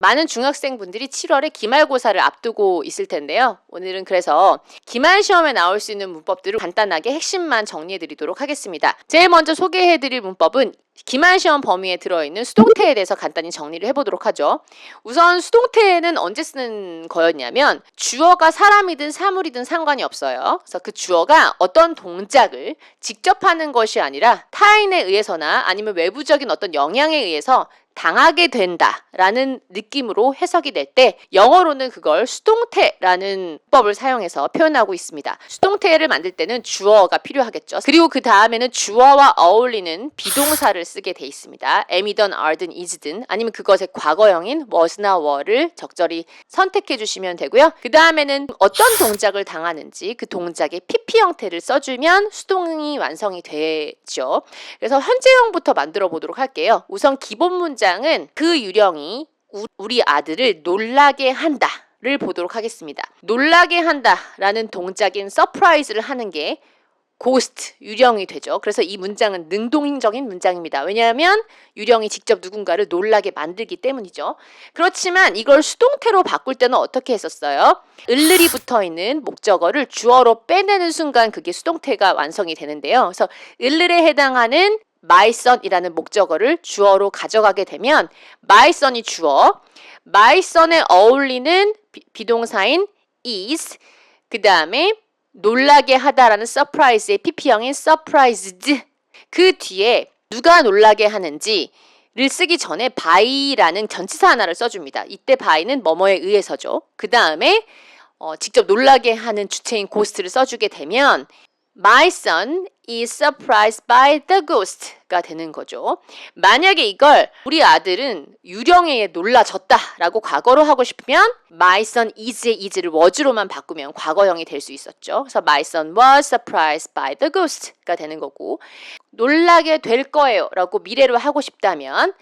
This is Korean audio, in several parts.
많은 중학생분들이 7월에 기말고사를 앞두고 있을 텐데요. 오늘은 그래서 기말 시험에 나올 수 있는 문법들을 간단하게 핵심만 정리해 드리도록 하겠습니다. 제일 먼저 소개해 드릴 문법은 기말 시험 범위에 들어있는 수동태에 대해서 간단히 정리를 해보도록 하죠. 우선 수동태는 언제 쓰는 거였냐면 주어가 사람이든 사물이든 상관이 없어요. 그래서 그 주어가 어떤 동작을 직접 하는 것이 아니라 타인에 의해서나 아니면 외부적인 어떤 영향에 의해서 당하게 된다라는 느낌으로 해석이 될 때 영어로는 그걸 수동태라는 법을 사용해서 표현하고 있습니다. 수동태를 만들 때는 주어가 필요하겠죠. 그리고 그 다음에는 주어와 어울리는 비동사를 쓰게 돼 있습니다. am이든 are든 is든 아니면 그것의 과거형인 was나 were를 적절히 선택해 주시면 되고요. 그 다음에는 어떤 동작을 당하는지 그 동작의 PP 형태를 써주면 수동이 완성이 되죠. 그래서 현재형부터 만들어 보도록 할게요. 우선 기본 문장은 그 유령이 우리 아들을 놀라게 한다를 보도록 하겠습니다. 놀라게 한다라는 동작인 서프라이즈를 하는 게 고스트, 유령이 되죠. 그래서 이 문장은 능동적인 문장입니다. 왜냐하면 유령이 직접 누군가를 놀라게 만들기 때문이죠. 그렇지만 이걸 수동태로 바꿀 때는 어떻게 했었어요? 을을이 붙어있는 목적어를 주어로 빼내는 순간 그게 수동태가 완성이 되는데요. 그래서 을을에 해당하는 my son이라는 목적어를 주어로 가져가게 되면 my son이 주어, my son에 어울리는 비동사인 is, 그 다음에 놀라게 하다라는 surprise의 PP형인 surprised, 그 뒤에 누가 놀라게 하는지를 쓰기 전에 by라는 전치사 하나를 써줍니다. 이때 by는 뭐뭐에 의해서죠. 그 다음에 직접 놀라게 하는 주체인 ghost를 써주게 되면 My son is surprised by the ghost가 되는 거죠. 만약에 이걸 우리 아들은 유령에 의해 놀라졌다라고 과거로 하고 싶으면 My son is의 is를 was로만 바꾸면 과거형이 될 수 있었죠. 그래서 My son was surprised by the ghost가 되는 거고, 놀라게 될 거예요 라고 미래로 하고 싶다면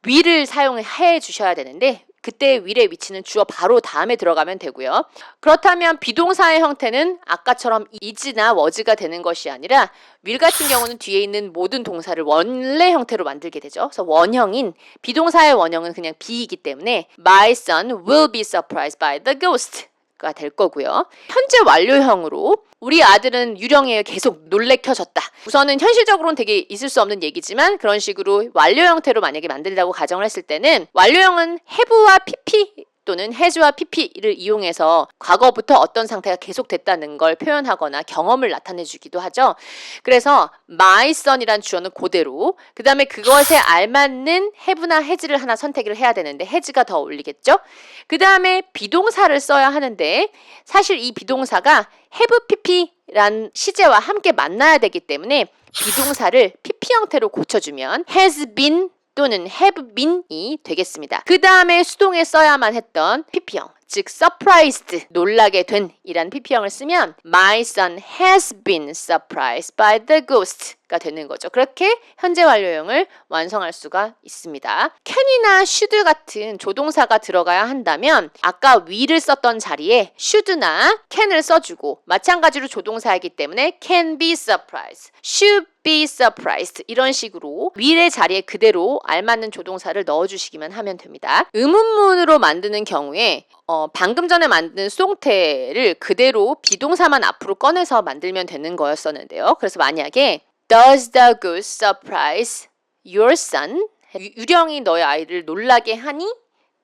will을 사용해 주셔야 되는데 그때 will의 위치는 주어 바로 다음에 들어가면 되고요. 그렇다면 비동사의 형태는 아까처럼 is나 was가 되는 것이 아니라 will 같은 경우는 뒤에 있는 모든 동사를 원래 형태로 만들게 되죠. 그래서 원형인 비동사의 원형은 그냥 be이기 때문에 My son will be surprised by the ghost 가 될 거고요. 현재 완료형으로 우리 아들은 유령에 계속 놀래켜졌다. 우선은 현실적으로는 되게 있을 수 없는 얘기지만 그런 식으로 완료 형태로 만약에 만들다고 가정을 했을 때는 완료형은 have와 pp 또는 has와 pp를 이용해서 과거부터 어떤 상태가 계속됐다는 걸 표현하거나 경험을 나타내주기도 하죠. 그래서 my son이란 주어는 그대로, 그 다음에 그것에 알맞는 have나 has를 하나 선택을 해야 되는데 has가 더 어울리겠죠. 그 다음에 비동사를 써야 하는데 사실 이 비동사가 have pp란 시제와 함께 만나야 되기 때문에 비동사를 pp 형태로 고쳐주면 has been 또는 have been이 되겠습니다. 그 다음에 수동에 써야만 했던 PP형, 즉 surprised, 놀라게 된 이란 PP형을 쓰면 My son has been surprised by the ghost가 되는 거죠. 그렇게 현재 완료형을 완성할 수가 있습니다. can이나 should 같은 조동사가 들어가야 한다면 아까 will을 썼던 자리에 should나 can을 써주고, 마찬가지로 조동사이기 때문에 can be surprised, should be surprised 이런 식으로 will의 자리에 그대로 알맞는 조동사를 넣어주시기만 하면 됩니다. 의문문으로 만드는 경우에 방금 전에 만든 수동태를 그대로 비동사만 앞으로 꺼내서 만들면 되는 거였었는데요. 그래서 만약에 Does the ghost surprise your son? 유령이 너의 아이를 놀라게 하니?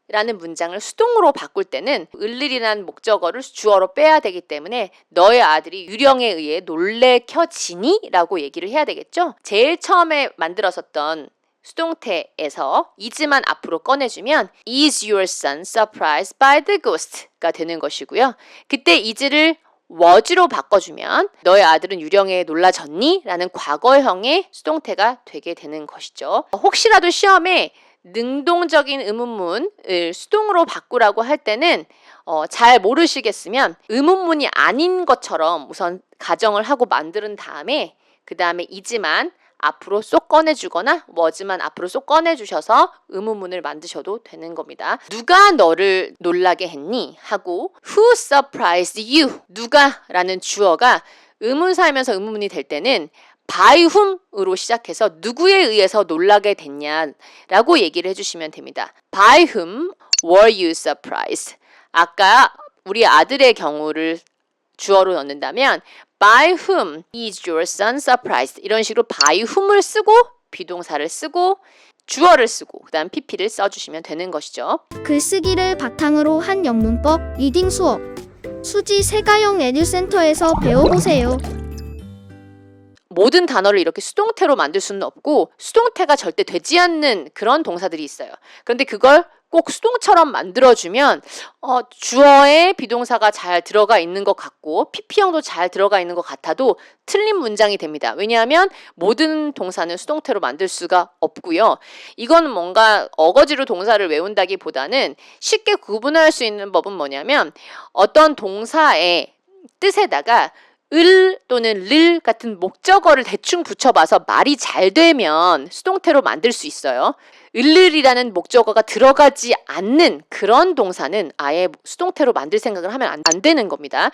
라는 문장을 수동으로 바꿀 때는 을을이라는 목적어를 주어로 빼야 되기 때문에 너의 아들이 유령에 의해 놀래켜지니? 라고 얘기를 해야 되겠죠. 제일 처음에 만들었었던 수동태에서 is만 앞으로 꺼내주면 Is your son surprised by the ghost가 되는 것이고요. 그때 is를 was로 바꿔주면 너의 아들은 유령에 놀라졌니? 라는 과거형의 수동태가 되게 되는 것이죠. 혹시라도 시험에 능동적인 의문문을 수동으로 바꾸라고 할 때는 잘 모르시겠으면 의문문이 아닌 것처럼 우선 가정을 하고 만드는 다음에 그 다음에 is만 앞으로 쏙 꺼내주거나 was만 앞으로 쏙 꺼내주셔서 의문문을 만드셔도 되는 겁니다. 누가 너를 놀라게 했니? 하고 Who surprised you? 누가? 라는 주어가 의문사이면서 의문문이 될 때는 by whom으로 시작해서 누구에 의해서 놀라게 됐냐라고 얘기를 해주시면 됩니다. by whom Were you surprised? 아까 우리 아들의 경우를 주어로 넣는다면 by whom is your son surprised? 이런 식으로 by whom을 쓰고 비동사를 쓰고 주어를 쓰고 그 다음 pp를 써주시면 되는 것이죠. 글쓰기를 바탕으로 한 영문법 리딩 수업 수지 세가영 에듀센터에서 배워보세요. 모든 단어를 이렇게 수동태로 만들 수는 없고 수동태가 절대 되지 않는 그런 동사들이 있어요. 그런데 그걸 꼭 수동처럼 만들어주면 주어에 비동사가 잘 들어가 있는 것 같고 PP형도 잘 들어가 있는 것 같아도 틀린 문장이 됩니다. 왜냐하면 모든 동사는 수동태로 만들 수가 없고요. 이건 뭔가 어거지로 동사를 외운다기보다는 쉽게 구분할 수 있는 법은 뭐냐면 어떤 동사의 뜻에다가 을 또는 를 같은 목적어를 대충 붙여봐서 말이 잘 되면 수동태로 만들 수 있어요. 을을이라는 목적어가 들어가지 않는 그런 동사는 아예 수동태로 만들 생각을 하면 안 되는 겁니다.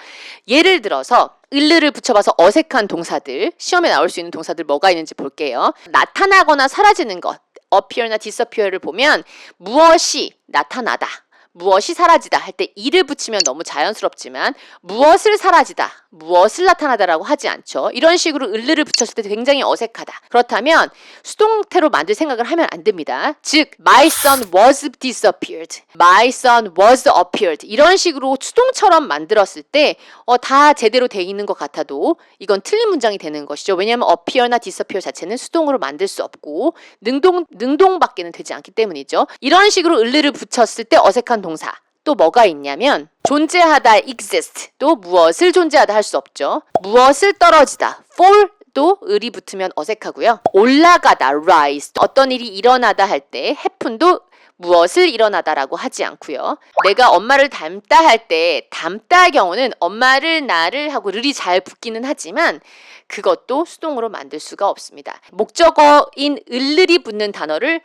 예를 들어서 을을을 붙여봐서 어색한 동사들, 시험에 나올 수 있는 동사들 뭐가 있는지 볼게요. 나타나거나 사라지는 것, appear나 disappear를 보면 무엇이 나타나다, 무엇이 사라지다 할 때 이를 붙이면 너무 자연스럽지만 무엇을 사라지다, 무엇을 나타나다라고 하지 않죠. 이런 식으로 을르를 붙였을 때 굉장히 어색하다. 그렇다면 수동태로 만들 생각을 하면 안 됩니다. 즉 my son was disappeared, my son was appeared 이런 식으로 수동처럼 만들었을 때 다 제대로 돼 있는 것 같아도 이건 틀린 문장이 되는 것이죠. 왜냐하면 appear나 disappear 자체는 수동으로 만들 수 없고 능동밖에는 되지 않기 때문이죠. 이런 식으로 을르를 붙였을 때 어색한 동사 또 뭐가 있냐면 존재하다 exist 또 무엇을 존재하다 할 수 없죠. 무엇을 떨어지다 fall 또 을이 붙으면 어색하고요. 올라가다 rise 어떤 일이 일어나다 할 때 happen도 무엇을 일어나다라고 하지 않고요. 내가 엄마를 닮다 할 때 닮다의 경우는 엄마를 나를 하고 를이 잘 붙기는 하지만 그것도 수동으로 만들 수가 없습니다. 목적어인 을을이 붙는 단어를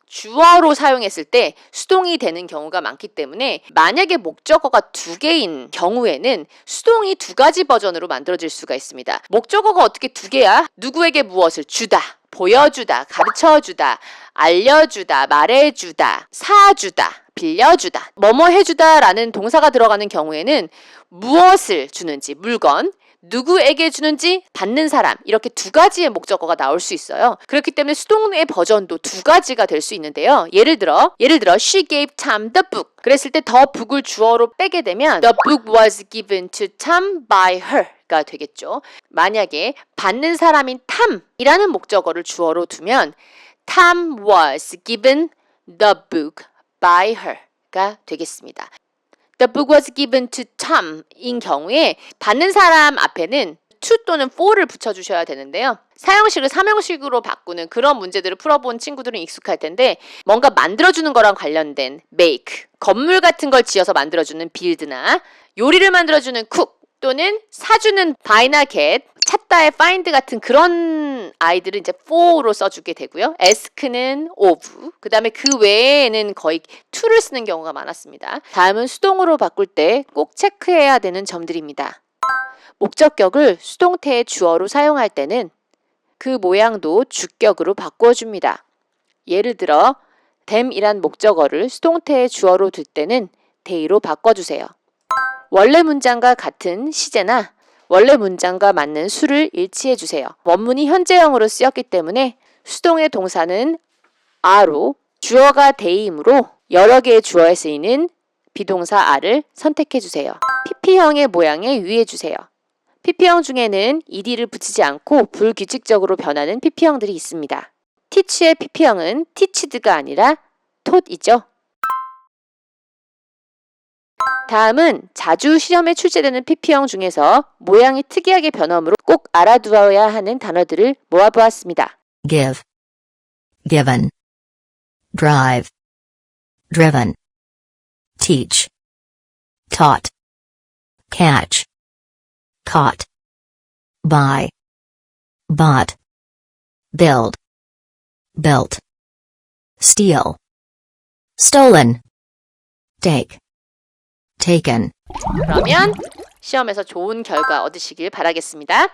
주어로 사용했을 때 수동이 되는 경우가 많기 때문에 만약에 목적어가 두 개인 경우에는 수동이 두 가지 버전으로 만들어질 수가 있습니다. 목적어가 어떻게 두 개야? 누구에게 무엇을 주다, 보여주다, 가르쳐주다, 알려주다, 말해주다, 사주다, 빌려주다, 뭐뭐 해주다 라는 동사가 들어가는 경우에는 무엇을 주는지, 물건, 누구에게 주는지 받는 사람 이렇게 두 가지의 목적어가 나올 수 있어요. 그렇기 때문에 수동의 버전도 두 가지가 될 수 있는데요. 예를 들어 she gave Tom the book 그랬을 때 the book을 주어로 빼게 되면 the book was given to Tom by her 가 되겠죠. 만약에 받는 사람인 탐이라는 목적어를 주어로 두면 Tom was given the book by her 가 되겠습니다. The book was given to Tom 인 경우에 받는 사람 앞에는 to 또는 for를 붙여주셔야 되는데요. 사형식을 삼형식으로 바꾸는 그런 문제들을 풀어본 친구들은 익숙할 텐데 뭔가 만들어주는 거랑 관련된 make, 건물 같은 걸 지어서 만들어주는 build나 요리를 만들어주는 cook 또는 사주는 buy나 get, 찾다의 find 같은 그런 아이들은 이제 for로 써주게 되고요. ask는 of, 그 다음에 그 외에는 거의 to를 쓰는 경우가 많았습니다. 다음은 수동으로 바꿀 때 꼭 체크해야 되는 점들입니다. 목적격을 수동태의 주어로 사용할 때는 그 모양도 주격으로 바꾸어줍니다. 예를 들어 them이란 목적어를 수동태의 주어로 둘 때는 they로 바꿔주세요. 원래 문장과 같은 시제나 원래 문장과 맞는 수를 일치해 주세요. 원문이 현재형으로 쓰였기 때문에 수동의 동사는 are로 주어가 they이므로 여러 개의 주어에 쓰이는 비동사 are를 선택해 주세요. PP형의 모양에 유의해 주세요. PP형 중에는 ed를 붙이지 않고 불규칙적으로 변하는 PP형들이 있습니다. teach의 PP형은 teached가 아니라 taught이죠. 다음은 자주 시험에 출제되는 PP형 중에서 모양이 특이하게 변함으로 꼭 알아두어야 하는 단어들을 모아보았습니다. give, given, drive, driven, teach, taught, catch, caught, buy, bought, build, built, steal, stolen, take, taken. 그러면 시험에서 좋은 결과 얻으시길 바라겠습니다.